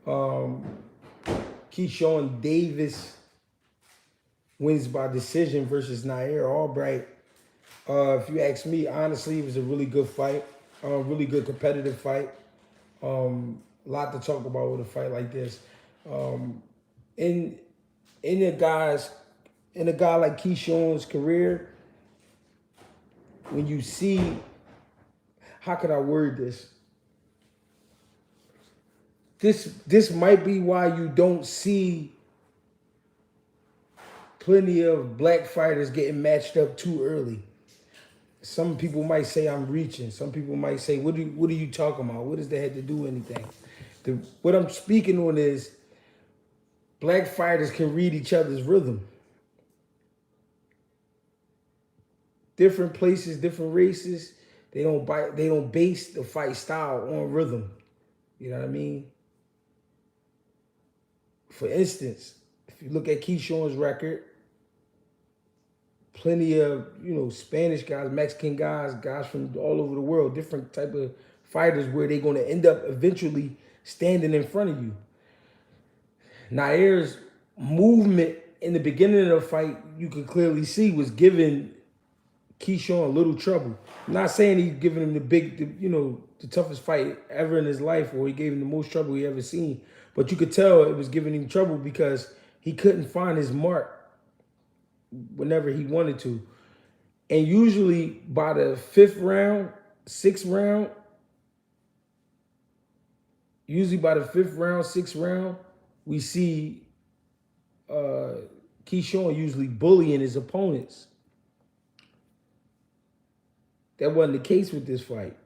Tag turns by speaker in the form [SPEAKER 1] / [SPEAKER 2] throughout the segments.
[SPEAKER 1] Um, Keyshawn Davis wins by decision versus Nahir Albright. If you ask me, honestly, it was a really good fight, really good competitive fight. A lot to talk about with a fight like this. In in a guy's in a guy like Keyshawn's career, when you see, how could I word this? This might be why you don't see plenty of black fighters getting matched up too early. Some people might say I'm reaching. Some people might say, what are you talking about? What does that have to do with anything? What I'm speaking on is black fighters can read each other's rhythm. Different places, different races, they don't base the fight style on rhythm. You know what I mean? For instance, if you look at Keyshawn's record, plenty of, Spanish guys, Mexican guys, guys from all over the world, different type of fighters where they're going to end up eventually standing in front of you. Nahir's movement in the beginning of the fight, you could clearly see, was giving Keyshawn a little trouble. I'm not saying he's giving him the toughest fight ever in his life, or he gave him the most trouble he ever seen. But you could tell it was giving him trouble because he couldn't find his mark whenever he wanted to. And usually by the fifth round, sixth round, we see Keyshawn usually bullying his opponents. That wasn't the case with this fight.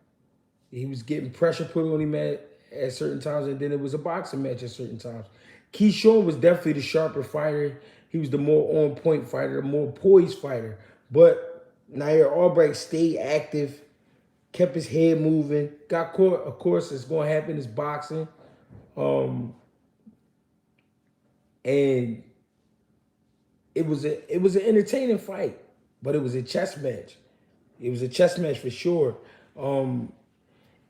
[SPEAKER 1] He was getting pressure put on him at certain times, and then it was a boxing match at certain times. Keyshawn was definitely the sharper fighter. He was the more on-point fighter, the more poised fighter. But Nahir Albright stayed active, kept his head moving, got caught. Of course, it's going to happen. It's boxing. And it was an entertaining fight, but it was a chess match. It was a chess match for sure.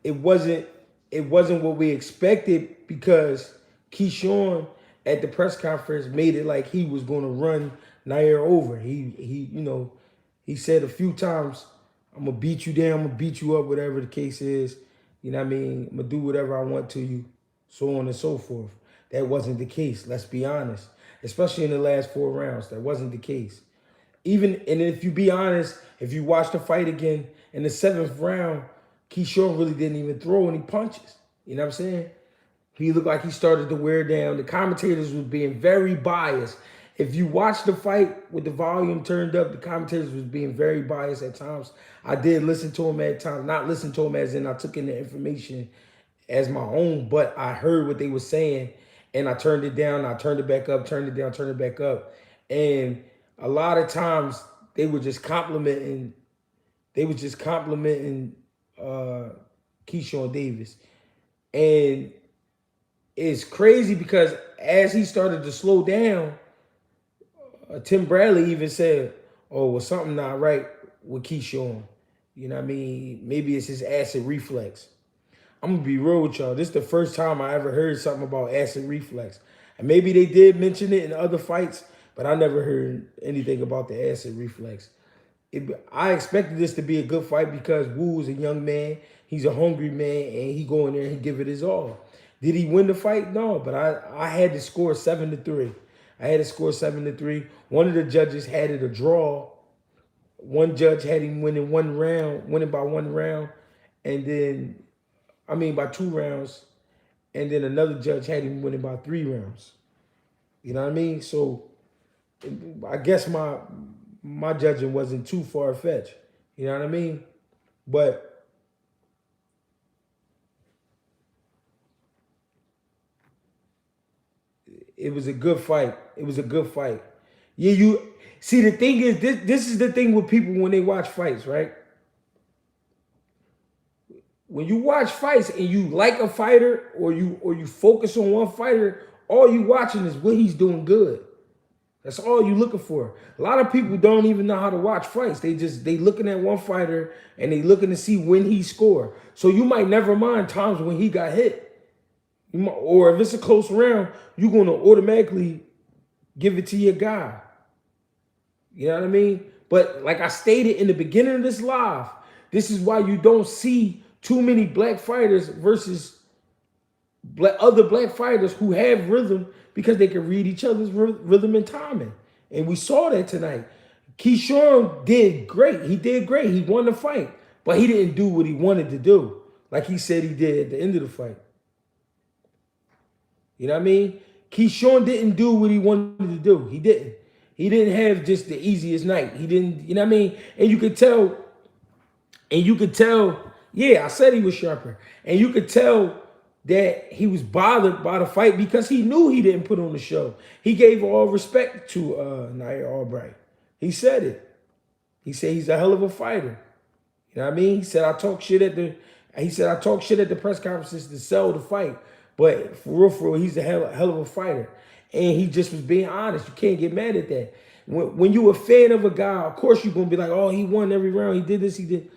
[SPEAKER 1] It wasn't what we expected because Keyshawn at the press conference made it like he was going to run Nahir over. He said a few times, "I'm gonna beat you down, I'm gonna beat you up, whatever the case is. You know what I mean? I'm gonna do whatever I want to you, so on and so forth." That wasn't the case. Let's be honest. Especially in the last 4 rounds, that wasn't the case. And if you be honest, if you watch the fight again, in the 7th round, Keyshawn really didn't even throw any punches. You know what I'm saying? He looked like he started to wear down. The commentators were being very biased. If you watch the fight with the volume turned up, the commentators was being very biased at times. I did listen to him at times, not listen to him as in I took in the information as my own, but I heard what they were saying and I turned it down, I turned it back up, turned it down, turned it back up. And a lot of times they were just complimenting Keyshawn Davis. And it's crazy because as he started to slow down, Tim Bradley even said, "Oh, well, something not right with Keyshawn. You know what I mean? Maybe it's his acid reflex." I'm going to be real with y'all. This is the first time I ever heard something about acid reflex. And maybe they did mention it in other fights, but I never heard anything about the acid reflex. I expected this to be a good fight because Wu is a young man. He's a hungry man, and he go in there and he give it his all. Did he win the fight? No, but I had to score 7-3. I had to score 7-3. One of the judges had it a draw. One judge had him winning by 1 round, and then, by 2 rounds, and then another judge had him winning by 3 rounds. You know what I mean? So I guess my judging wasn't too far-fetched. You know what I mean? But it was a good fight. It was a good fight. Yeah, you see, the thing is, this is the thing with people when they watch fights, right? When you watch fights and you like a fighter or you focus on one fighter, all you watching is what he's doing good. That's all you looking for. A lot of people don't even know how to watch fights. They looking at one fighter and they looking to see when he score. So you might never mind times when he got hit. Or if it's a close round, you're going to automatically give it to your guy. You know what I mean? But like I stated in the beginning of this live, this is why you don't see too many black fighters versus other black fighters who have rhythm, because they can read each other's rhythm and timing. And we saw that tonight. Keyshawn did great. He did great. He won the fight, but he didn't do what he wanted to do, like he said he did at the end of the fight. You know what I mean? Keyshawn didn't do what he wanted to do. He didn't. He didn't have just the easiest night. He didn't, you know what I mean? And you could tell, yeah, I said he was sharper. And you could tell that he was bothered by the fight because he knew he didn't put on the show. He gave all respect to Nahir Albright. He said it. He said he's a hell of a fighter. You know what I mean? He said I talk shit at the press conferences to sell the fight. But for real, he's a hell of a fighter. And he just was being honest. You can't get mad at that. When you're a fan of a guy, of course you're going to be like, oh, he won every round. He did this, he did.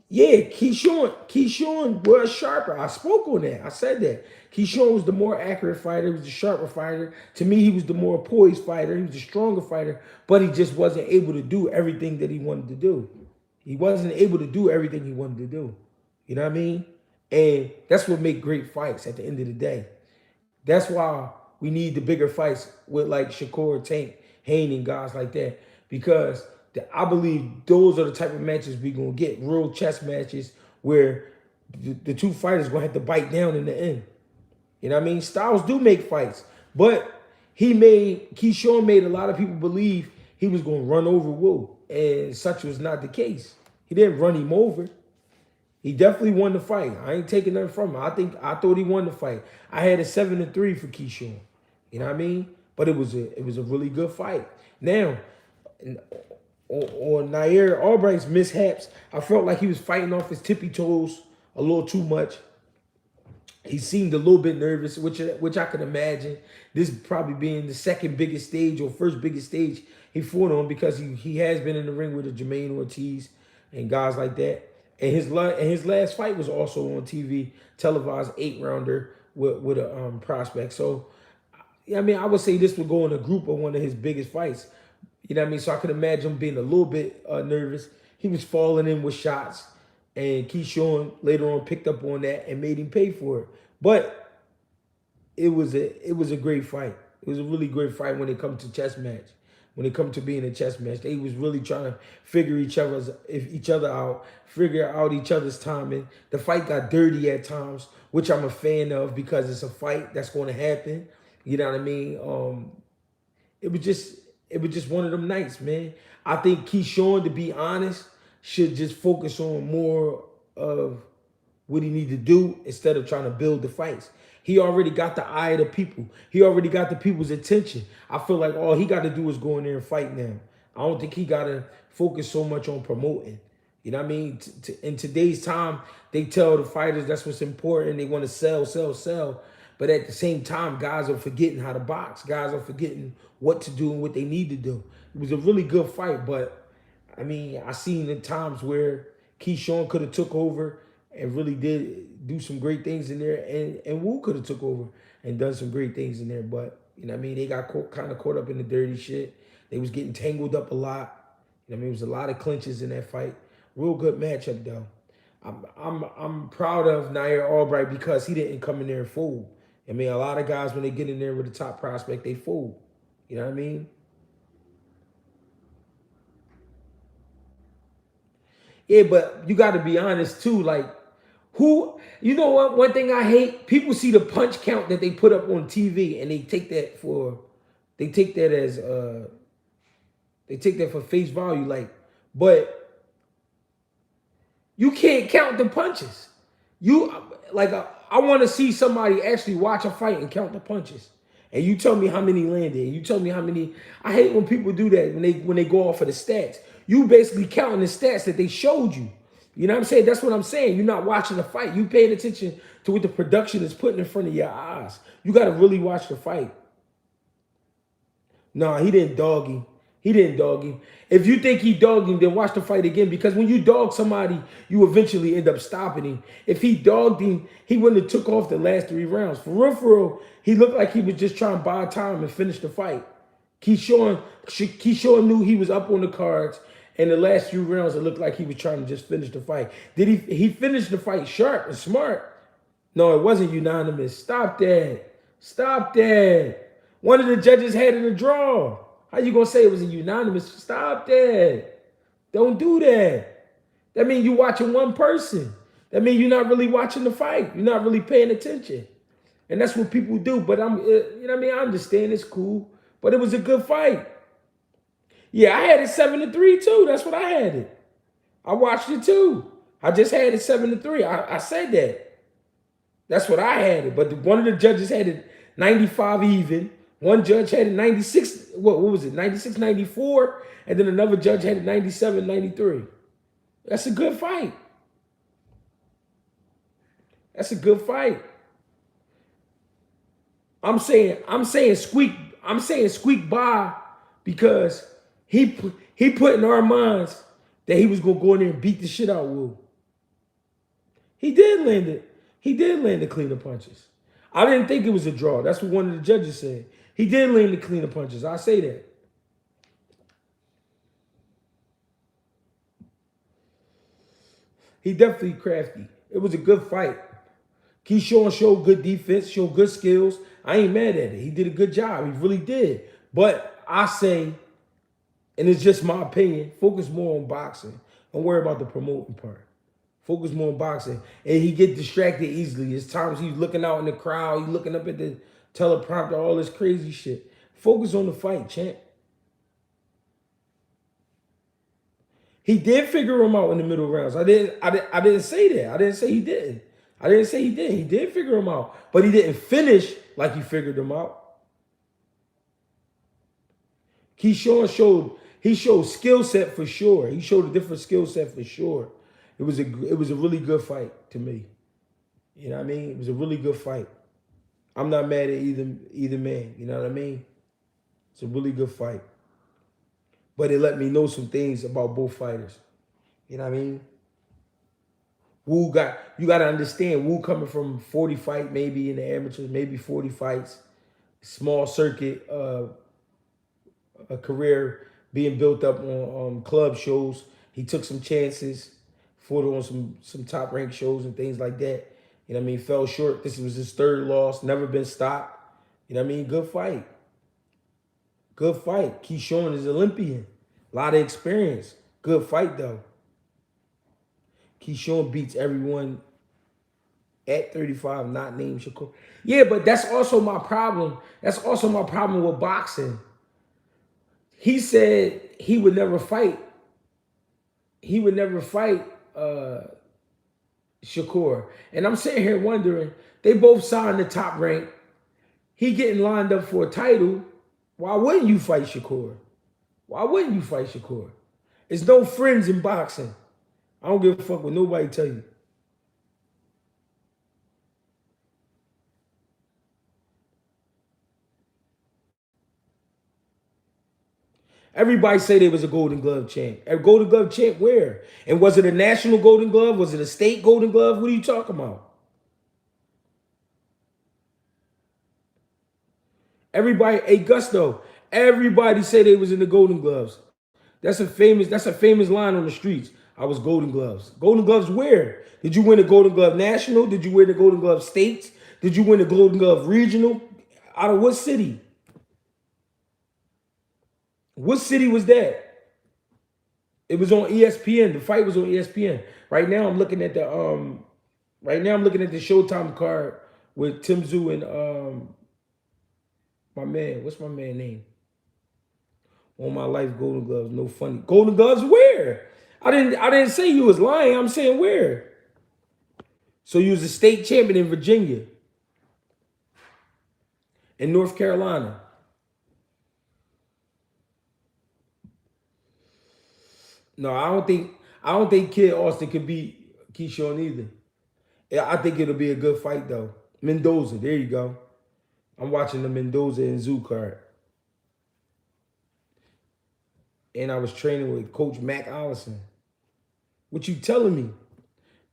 [SPEAKER 1] Yeah, Keyshawn was sharper. I spoke on that. I said that. Keyshawn was the more accurate fighter. He was the sharper fighter. To me, he was the more poised fighter. He was the stronger fighter. But he just wasn't able to do everything that he wanted to do. He wasn't able to do everything he wanted to do. You know what I mean? And that's what makes great fights at the end of the day. That's why we need the bigger fights with like Shakur, Tank, Hayne, and guys like that. Because I believe those are the type of matches we're going to get. Real chess matches where the two fighters going to have to bite down in the end. You know what I mean? Styles do make fights. But Keyshawn made a lot of people believe he was going to run over Wu. And such was not the case. He didn't run him over. He definitely won the fight. I ain't taking nothing from him. I thought he won the fight. I had a 7-3 for Keyshawn. You know what I mean? But it was a really good fight. Now, on Nahir Albright's mishaps, I felt like he was fighting off his tippy toes a little too much. He seemed a little bit nervous, which I could imagine. This probably being the second biggest stage or first biggest stage he fought on, because he has been in the ring with a Jermaine Ortiz and guys like that. And his last fight was also on TV, televised 8-rounder with a prospect. So, I mean, I would say this would go in a group of one of his biggest fights. You know what I mean? So I could imagine him being a little bit nervous. He was falling in with shots, and Keyshawn later on picked up on that and made him pay for it. But it was a great fight. It was a really great fight when it comes to chess match. When it comes to being a chess match, they was really trying to figure each other out, figure out each other's timing. The fight got dirty at times, which I'm a fan of because it's a fight that's going to happen. You know what I mean? It was just one of them nights, man. I think Keyshawn, to be honest, should just focus on more of what he need to do instead of trying to build the fights. He already got the eye of the people. He already got the people's attention. I feel like all he got to do is go in there and fight now. I don't think he got to focus so much on promoting. You know what I mean? In today's time, they tell the fighters that's what's important. They want to sell, sell, sell. But at the same time, guys are forgetting how to box. Guys are forgetting what to do and what they need to do. It was a really good fight, but, I mean, I seen the times where Keyshawn could have took over and really did do some great things in there. And Wu could have took over and done some great things in there. But, you know what I mean? They got kind of caught up in the dirty shit. They was getting tangled up a lot. You know what I mean? It was a lot of clinches in that fight. Real good matchup, though. I'm proud of Nahir Albright because he didn't come in there and fool. I mean, a lot of guys, when they get in there with a top prospect, they fool. You know what I mean? Yeah, but you got to be honest, too. Like, you know what? One thing I hate, people see the punch count that they put up on TV and they take that for face value. Like, but you can't count the punches. I want to see somebody actually watch a fight and count the punches. And you tell me how many landed. And you tell me how many. I hate when people do that when they go off of the stats. You basically counting the stats that they showed you. You know what I'm saying? That's what I'm saying. You're not watching the fight. You paying attention to what the production is putting in front of your eyes. You got to really watch the fight. No, he didn't dog him. He didn't dog him. If you think he dogged him, then watch the fight again. Because when you dog somebody, you eventually end up stopping him. If he dogged him, he wouldn't have took off the last 3 rounds. For real, he looked like he was just trying to buy time and finish the fight. Keyshawn knew he was up on the cards. And the last few rounds, it looked like he was trying to just finish the fight. Did he finished the fight sharp and smart? No, it wasn't unanimous. Stop that. Stop that. One of the judges had it a draw. How you gonna say it was a unanimous? Stop that. Don't do that. That means you watching one person. That means you're not really watching the fight. You're not really paying attention. And that's what people do. But you know what I mean? I understand it's cool. But it was a good fight. Yeah, I had it 7-3 too. That's what I had it. I watched it too. I just had it 7-3. I said that. That's what I had it. But one of the judges had it 95 even. One judge had it 96. What was it? 96, 94. And then another judge had it 97, 93. That's a good fight. That's a good fight. I'm saying squeak by because he put in our minds that he was gonna go in there and beat the shit out of Wu. He did land it. He did land the cleaner punches. I didn't think it was a draw. That's what one of the judges said. He did land the cleaner punches. I say that. He definitely crafty. It was a good fight. Keyshawn showed good defense, showed good skills. I ain't mad at it. He did a good job. He really did. But I say, and it's just my opinion, focus more on boxing. Don't worry about the promoting part. Focus more on boxing. And he get distracted easily. There's times he's looking out in the crowd. He's looking up at the teleprompter, all this crazy shit. Focus on the fight, champ. He did figure him out in the middle rounds. I didn't say that. I didn't say he didn't. I didn't say he did. He did figure him out. But he didn't finish like he figured him out. Keyshawn showed skill set for sure. He showed a different skill set for sure. It was a really good fight to me. You know what I mean? It was a really good fight. I'm not mad at either man. You know what I mean? It's a really good fight. But it let me know some things about both fighters. You know what I mean? You got to understand, Wu coming from 40 fight, maybe in the amateurs, maybe 40 fights, small circuit, a career being built up on club shows. He took some chances, fought on some top ranked shows and things like that. You know what I mean? Fell short. This was his third loss, never been stopped. You know what I mean? Good fight. Good fight. Keyshawn is Olympian. A lot of experience. Good fight, though. Keyshawn beats everyone at 35, not named Shakur. Yeah, but that's also my problem. That's also my problem with boxing. He said he would never fight. He would never fight Shakur. And I'm sitting here wondering, they both signed the top rank. He getting lined up for a title. Why wouldn't you fight Shakur? Why wouldn't you fight Shakur? There's no friends in boxing. I don't give a fuck what nobody tell you. Everybody say they was a Golden Glove champ. A Golden Glove champ where? And was it a national Golden Glove? Was it a state Golden Glove? What are you talking about? Everybody, hey Gusto, everybody say they was in the Golden Gloves. That's a famous line on the streets. I was Golden Gloves. Golden Gloves where? Did you win the Golden Glove National? Did you win the Golden Glove States? Did you win the Golden Glove Regional? Out of what city? What city was that? It was on ESPN. The fight was on ESPN. Right now I'm looking at the Showtime card with Tim Tszyu and my man. What's my man name? On my life, Golden Gloves, no funny. Golden Gloves where? I didn't say you was lying. I'm saying where. So you was a state champion in Virginia. In North Carolina. No, I don't think Kid Austin could beat Keyshawn either. Yeah, I think it'll be a good fight though. Mendoza, there you go. I'm watching the Mendoza and Tszyu card. and I was training with Coach Mac Allison. What you telling me?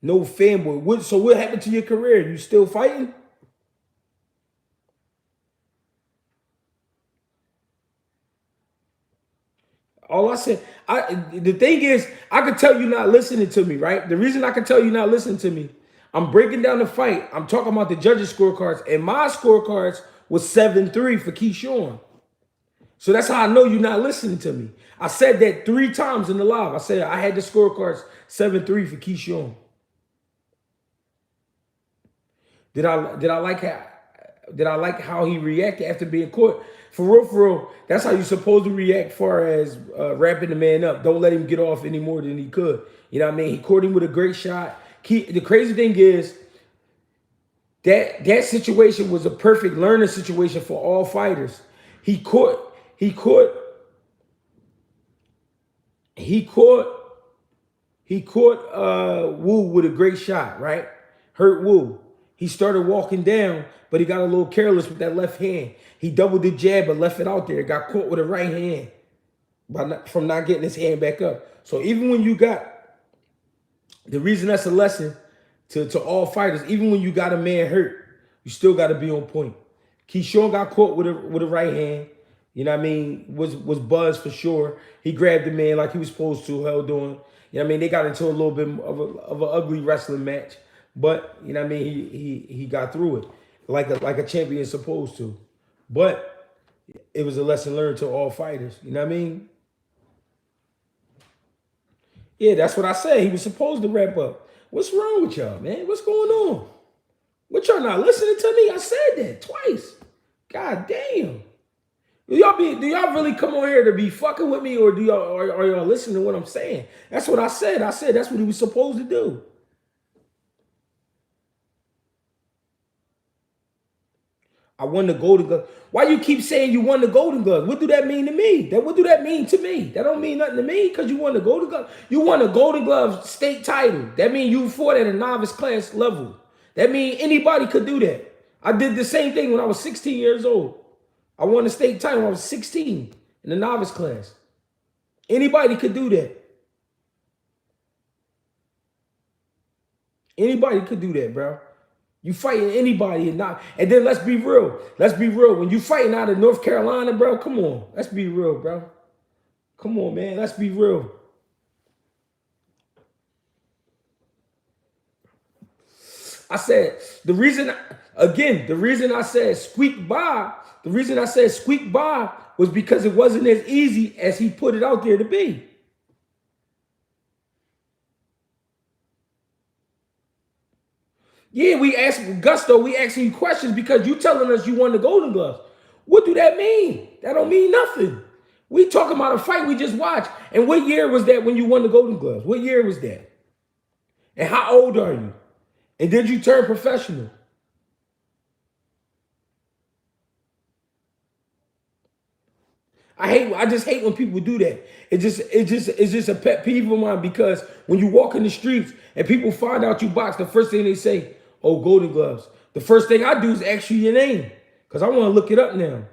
[SPEAKER 1] No fanboy. So what happened to your career? You still fighting? All I said, the thing is, I could tell you not listening to me, right? The reason I could tell you not listening to me, I'm breaking down the fight. I'm talking about the judges' scorecards, and my scorecards was 7-3 for Keyshawn. So that's how I know you're not listening to me. I said that 3 times in the live. I said I had the scorecards 7-3 for Keyshawn. Did I like how he reacted after being caught? For real, that's how you're supposed to react far as wrapping the man up. Don't let him get off any more than he could. You know what I mean? He caught him with a great shot. The crazy thing is that situation was a perfect learning situation for all fighters. He caught Wu with a great shot, right? Hurt Wu. He started walking down, but he got a little careless with that left hand. He doubled the jab, but left it out there. Got caught with a right hand from not getting his hand back up. So even when you got, the reason that's a lesson to all fighters, even when you got a man hurt, you still got to be on point. Keyshawn got caught with a right hand. You know what I mean? Was buzzed for sure. He grabbed the man like he was supposed to, held on. You know what I mean? They got into a little bit of an ugly wrestling match. But, you know what I mean, he got through it like a champion is supposed to. But it was a lesson learned to all fighters. You know what I mean? Yeah, that's what I said. He was supposed to wrap up. What's wrong with y'all, man? What's going on? What, y'all not listening to me? I said that twice. God damn. Do y'all really come on here to be fucking with me, or are y'all listening to what I'm saying? That's what I said. I said that's what he was supposed to do. I won the Golden Glove. Why you keep saying you won the Golden Glove? What do that mean to me? What do that mean to me? That don't mean nothing to me because you won the Golden Glove. You won a Golden Glove state title. That means you fought at a novice class level. That means anybody could do that. I did the same thing when I was 16 years old. I won a state title when I was 16 in the novice class. Anybody could do that. Anybody could do that, bro. You fighting anybody and then let's be real. Let's be real. When you fighting out of North Carolina, bro, come on. Let's be real, bro. Come on, man. Let's be real. I said, the reason I said squeak by was because it wasn't as easy as he put it out there to be. Yeah, we asking you questions because you telling us you won the Golden Gloves. What do that mean? That don't mean nothing. We talking about a fight we just watched. And what year was that when you won the Golden Gloves? What year was that? And how old are you? And did you turn professional? I just hate when people do that. It's just a pet peeve of mine because when you walk in the streets and people find out you box, the first thing they say, oh, Golden Gloves. The first thing I do is ask you your name because I want to look it up now.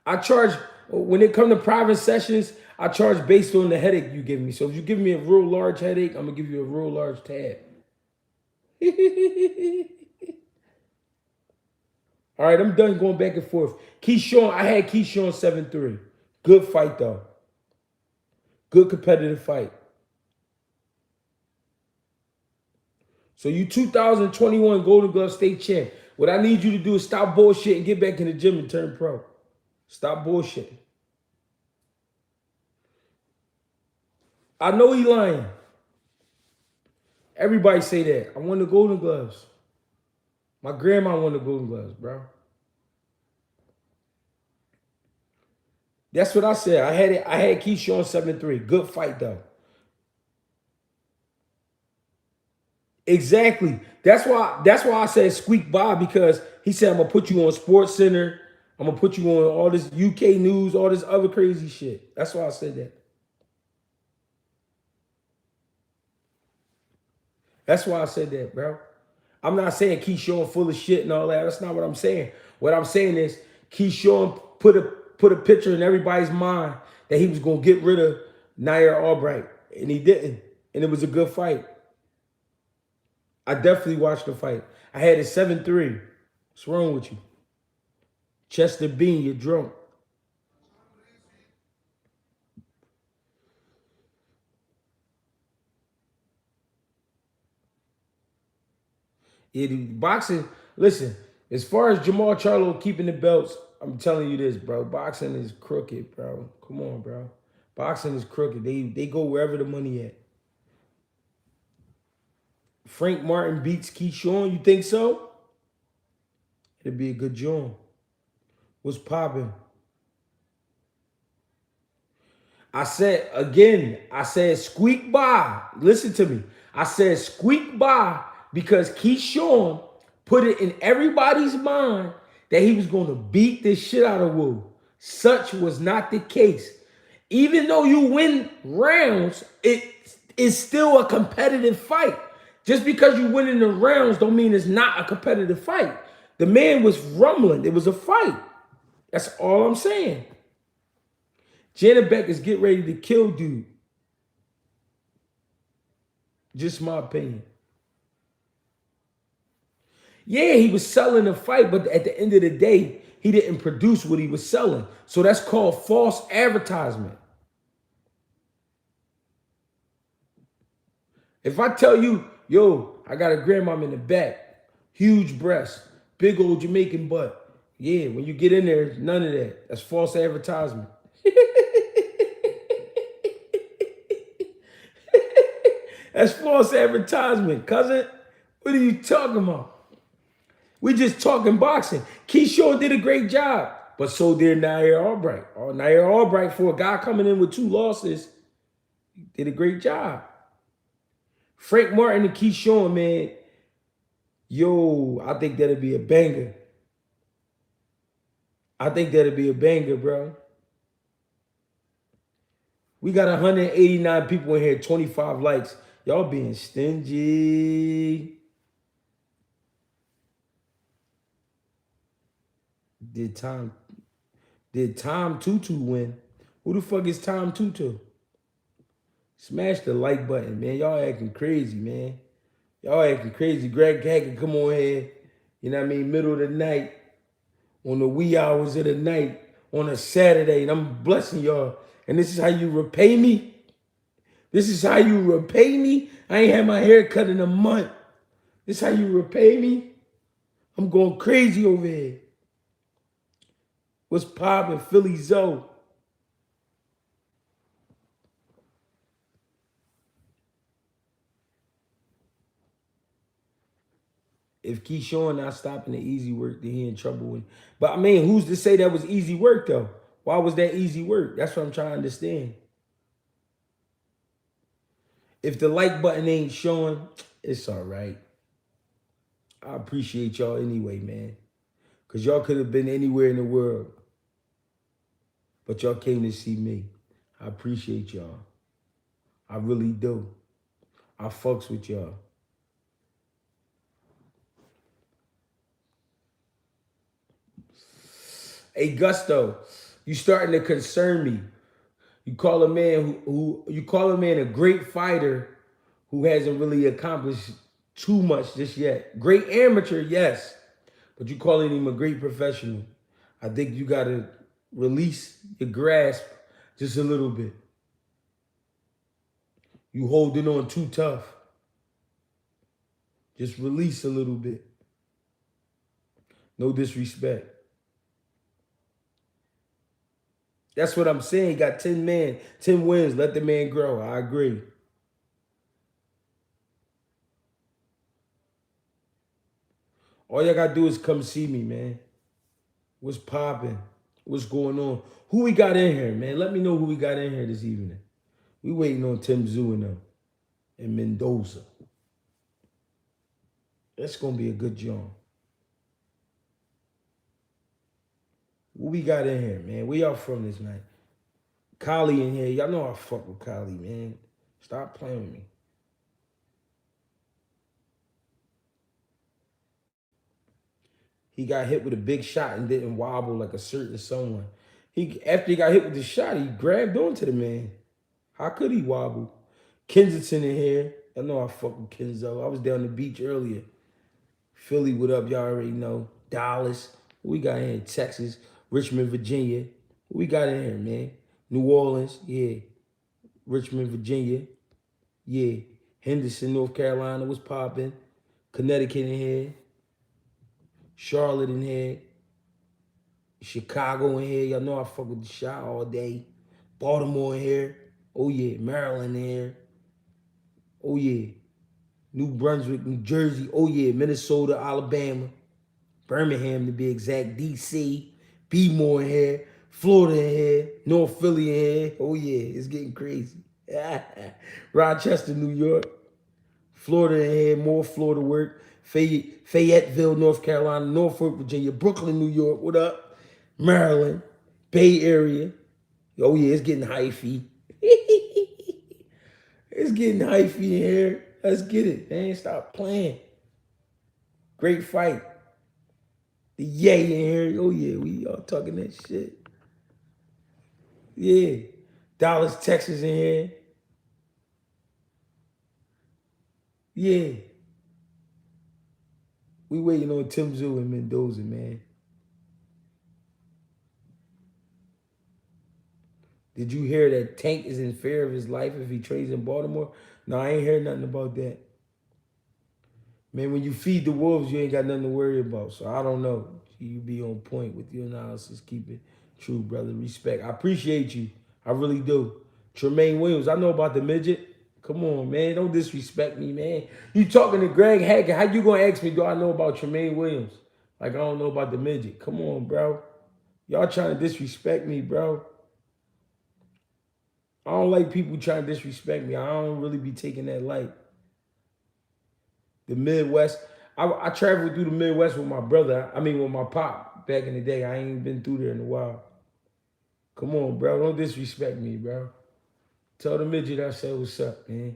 [SPEAKER 1] I charge, when it comes to private sessions, I charge based on the headache you give me. So if you give me a real large headache, I'm going to give you a real large tab. All right, I'm done going back and forth. Keyshawn, I had Keyshawn 7-3. Good fight, though. Good competitive fight. So you 2021 Golden Glove State champ. What I need you to do is stop bullshit and get back in the gym and turn pro. Stop bullshitting. I know he lying. Everybody say that. I won the Golden Gloves. My grandma won the Golden Gloves, bro. That's what I said. I had Keyshawn 7-3. Good fight, though. Exactly. That's why I said squeak by, because he said I'm gonna put you on Sports Center. I'm gonna put you on all this UK news, all this other crazy shit. That's why I said that. That's why I said that, bro. I'm not saying Keyshawn full of shit and all that. That's not what I'm saying. What I'm saying is Keyshawn put put a picture in everybody's mind that he was gonna get rid of Nahir Albright, and he didn't. And it was a good fight. I definitely watched the fight. I had it 7-3. What's wrong with you? Chester Bean, you're drunk. Boxing, listen, as far as Jamal Charlo keeping the belts, I'm telling you this, bro. Boxing is crooked, bro. Come on, bro. Boxing is crooked. They go wherever the money at. Frank Martin beats Keyshawn. You think so? It'd be a good joint. What's popping? I said again, I said squeak by. Listen to me. I said squeak by because Keyshawn put it in everybody's mind that he was going to beat this shit out of Wu. Such was not the case. Even though you win rounds, it is still a competitive fight. Just because you win in the rounds don't mean it's not a competitive fight. The man was rumbling. It was a fight. That's all I'm saying. Janet Beck is getting ready to kill dude. Just my opinion. Yeah, he was selling the fight, but at the end of the day, he didn't produce what he was selling. So that's called false advertisement. If I tell you, yo, I got a grandmom in the back, huge breast, big old Jamaican butt. Yeah, when you get in there, none of that. That's false advertisement. That's false advertisement, cousin. What are you talking about? We just talking boxing. Keyshawn did a great job, but so did Nahir Albright. Nahir Albright, for a guy coming in with 2 losses, did a great job. Frank Martin and Keyshawn, man, yo, I think that'd be a banger. I think that'd be a banger, bro. We got 189 people in here, 25 likes. Y'all being stingy. Did Tom Tutu win? Who the fuck is Tom Tutu? Smash the like button, man. Y'all acting crazy, man. Y'all acting crazy. GregieCash can come on here, you know what I mean, middle of the night, on the wee hours of the night, on a Saturday, and I'm blessing y'all. And this is how you repay me? This is how you repay me? I ain't had my hair cut in a month. This how you repay me? I'm going crazy over here. What's poppin', Philly Zoe? If Keyshawn not stopping the easy work, then he in trouble with. But I mean, who's to say that was easy work though? Why was that easy work? That's what I'm trying to understand. If the like button ain't showing, it's all right. I appreciate y'all anyway, man. Because y'all could have been anywhere in the world. But y'all came to see me. I appreciate y'all. I really do. I fucks with y'all. Hey, Gusto, you starting to concern me. You call a man who you call a man a great fighter who hasn't really accomplished too much just yet. Great amateur, yes, but you calling him a great professional. I think you gotta release your grasp just a little bit. You holding on too tough. Just release a little bit. No disrespect. That's what I'm saying. Got 10 wins. Let the man grow. I agree. All y'all gotta do is come see me, man. What's popping? What's going on? Who we got in here, man? Let me know who we got in here this evening. We waiting on Tim Zoo and them and Mendoza. That's gonna be a good job. What we got in here, man? Where y'all from this night? Kali in here. Y'all know I fuck with Kali, man. Stop playing with me. He got hit with a big shot and didn't wobble like a certain someone. After he got hit with the shot, he grabbed onto the man. How could he wobble? Kensington in here. I know I fuck with Kenzo. I was down the beach earlier. Philly, what up? Y'all already know. Dallas. What we got in here? Texas. Richmond, Virginia. What we got in here, man? New Orleans. Yeah. Richmond, Virginia. Yeah. Henderson, North Carolina was popping. Connecticut in here. Charlotte in here. Chicago in here. Y'all know I fuck with the shot all day. Baltimore in here. Oh yeah. Maryland in here. Oh yeah. New Brunswick, New Jersey. Oh yeah. Minnesota, Alabama. Birmingham to be exact. DC. Bmore in here. Florida in here. North Philly in here. Oh yeah. It's getting crazy. Rochester, New York. Florida in here. More Florida work. Fayetteville, North Carolina. Norfolk, Virginia. Brooklyn, New York. What up? Maryland. Bay Area. Oh yeah, it's getting hyphy. It's getting hyphy in here. Let's get it, man. Stop playing. Great fight. The yay in here. Oh yeah, we all talking that shit. Yeah. Dallas, Texas in here. Yeah. We waiting on Tim Zoo and Mendoza, man. Did you hear that Tank is in fear of his life if he trades in Baltimore? No, I ain't heard nothing about that. Man, when you feed the wolves, you ain't got nothing to worry about. So I don't know. You be on point with your analysis. Keep it true, brother. Respect. I appreciate you. I really do. Tremaine Williams, I know about the midget. Come on, man. Don't disrespect me, man. You talking to Greg Hackett. How you gonna ask me, do I know about Tremaine Williams? Like I don't know about the midget. Come on, bro. Y'all trying to disrespect me, bro. I don't like people trying to disrespect me. I don't really be taking that light. The Midwest. I traveled through the Midwest with my brother. I mean, with my pop back in the day. I ain't been through there in a while. Come on, bro. Don't disrespect me, bro. Tell the midget I said what's up, man.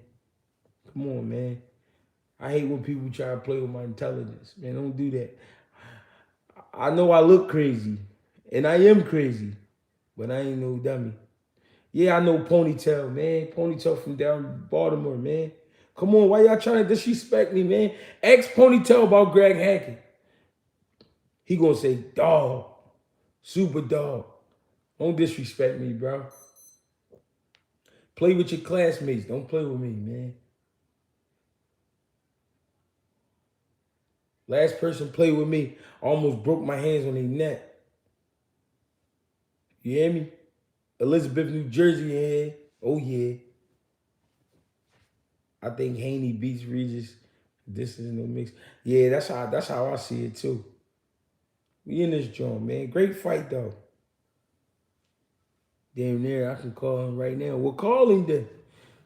[SPEAKER 1] Come on, man. I hate when people try to play with my intelligence. Man, don't do that. I know I look crazy, and I am crazy, but I ain't no dummy. Yeah, I know Ponytail, man. Ponytail from down Baltimore, man. Come on, why y'all trying to disrespect me, man? Ask Ponytail about Greg Hackett. He gonna say, dog, super dog. Don't disrespect me, bro. Play with your classmates. Don't play with me, man. Last person played with me, almost broke my hands on their neck. You hear me? Elizabeth, New Jersey in here. Oh, yeah. I think Haney beats Regis. This is no mix. Yeah, that's how I see it, too. We in this joint, man. Great fight, though. Damn near, I can call him right now. Well, call him then.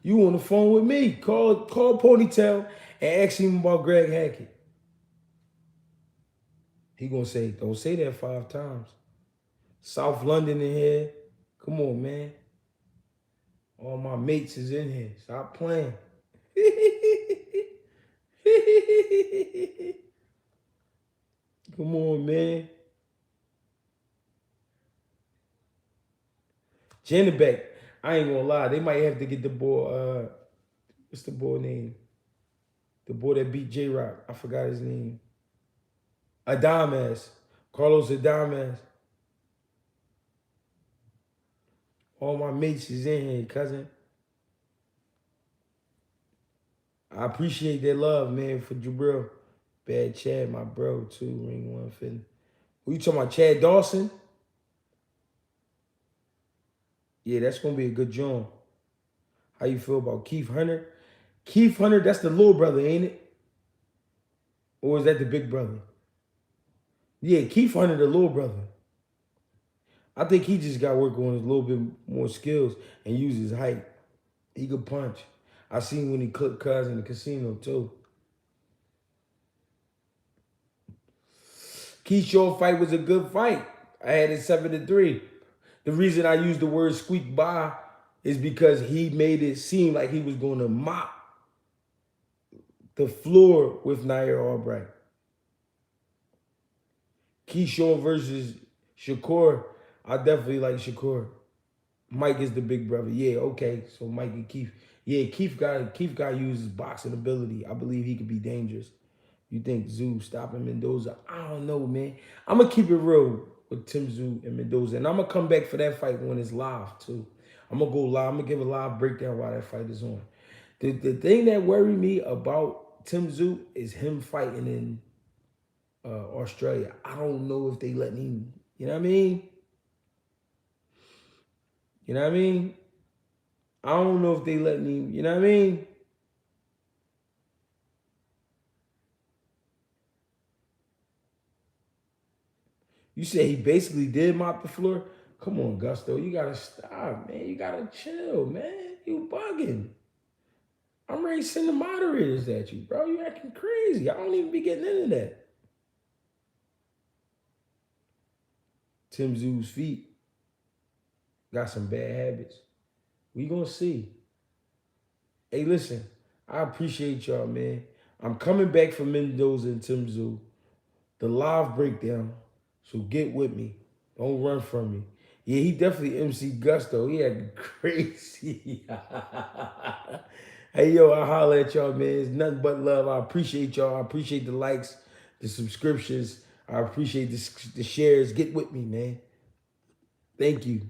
[SPEAKER 1] You on the phone with me. Call Ponytail and ask him about Greg Hackett. He gonna say, don't say that 5 times. South London in here. Come on, man. All my mates is in here. Stop playing. Come on, man. Jennebeck, I ain't gonna lie. They might have to get the boy, what's the boy name? The boy that beat J-Rock. I forgot his name. Adames. Carlos Adames. All my mates is in here, cousin. I appreciate that love, man, for Jabril. Bad Chad, my bro, too. Ring 150. Who you talking about, Chad Dawson? Yeah, that's going to be a good joint. How you feel about Keith Hunter? Keith Hunter, that's the little brother, ain't it? Or is that the big brother? Yeah, Keith Hunter, the little brother. I think he just got to work on his little bit more skills and use his height. He could punch. I seen when he clipped Cuz in the casino, too. Keyshawn fight was a good fight. I had it 7-3. The reason I used the word squeak by is because he made it seem like he was going to mop the floor with Nahir Albright. Keyshawn versus Shakur, I definitely like Shakur. Mike is the big brother. Yeah, okay. So Mike and Keith. Yeah, Keith got to use his boxing ability. I believe he could be dangerous. You think Zoo stopping Mendoza? I don't know, man. I'm gonna keep it real with Tim Zoo and Mendoza, and I'm gonna come back for that fight when it's live too. I'm gonna go live. I'm gonna give a live breakdown while that fight is on. The thing that worried me about Tim Zoo is him fighting in Australia. I don't know if they let him. You know what I mean? You know what I mean? I don't know if they let him. You know what I mean? You say he basically did mop the floor. Come on, Gusto. You gotta stop, man. You gotta chill, man. You bugging. I'm ready to send the moderators at you, bro. You acting crazy. I don't even be getting into that. Tim Zoo's feet got some bad habits. We gonna see. Hey, listen. I appreciate y'all, man. I'm coming back for Mendoza and Tim Zoo. The live breakdown. So get with me. Don't run from me. Yeah, he definitely MC Gusto. He had crazy. Hey, yo, I holler at y'all, man. It's nothing but love. I appreciate y'all. I appreciate the likes, the subscriptions. I appreciate the shares. Get with me, man. Thank you.